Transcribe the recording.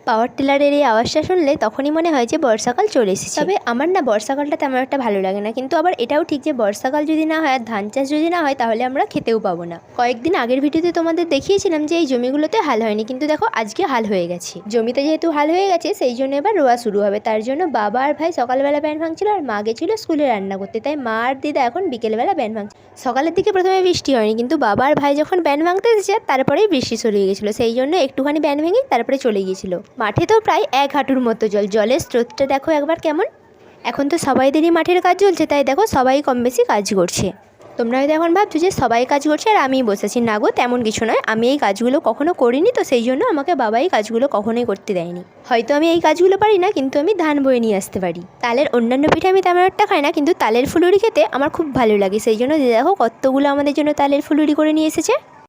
পাওয়ার টিলারের এই আওয়াজটা শুনলে তখনই মনে হয় যে বর্ষাকাল চলে এসেছে। তবে আমার না বর্ষাকালটা তেমন একটা ভালো লাগে না, কিন্তু আবার এটাও ঠিক যে বর্ষাকাল যদি না হয় আর ধান চাষ যদি না হয় তাহলে আমরা খেতেও পাবো না। কয়েকদিন আগের ভিডিওতে তোমাদের দেখিয়েছিলাম যে এই জমিগুলোতে হাল হয়নি, কিন্তু দেখো আজকে হাল হয়ে গেছে। জমিতে যেহেতু হাল হয়ে গেছে সেই জন্য এবার রোয়া শুরু হবে। তার জন্য বাবা আর ভাই সকালবেলা ব্যান ভাঙছিল আর মা গেছিল স্কুলে রান্না করতে, তাই মা আর দিদা এখন বিকেলবেলা ব্যান ভাঙছে। সকালের দিকে প্রথমে বৃষ্টি হয়নি, কিন্তু বাবা আর ভাই যখন ব্যান ভাঙতে এসেছে তারপরেই বৃষ্টি শুরু হয়ে গেছিলো, সেই জন্য একটুখানি ব্যান ভেঙে তারপরে চলে গিয়েছিল। মাঠে তো প্রায় 1 হাঁটুর মতো জল, জলের স্রোতটা দেখো একবার কেমন। এখন তো সবাইদেরই মাঠের কাজ চলছে, তাই দেখো সবাই কম বেশি কাজ করছে। তোমরা হয়তো এখন ভাবছো যে সবাই কাজ করছে আর আমিই বসেছি, না গো তেমন কিছু নয়। আমি এই কাজগুলো কখনো করিনি, তো সেই জন্য আমাকে বাবাই কাজগুলো কখনোই করতে দেয়নি। হয়তো আমি এই কাজগুলো পারি না, কিন্তু আমি ধান বয়ে নিয়ে আসতে পারি। তালের অন্যান্য পিঠে আমি তেমন একটা খাই না, কিন্তু তালের ফুলুরি খেতে আমার খুব ভালো লাগে। সেই জন্য দেখো কতগুলো আমাদের জন্য তালের ফুলুরি করে নিয়ে এসেছে।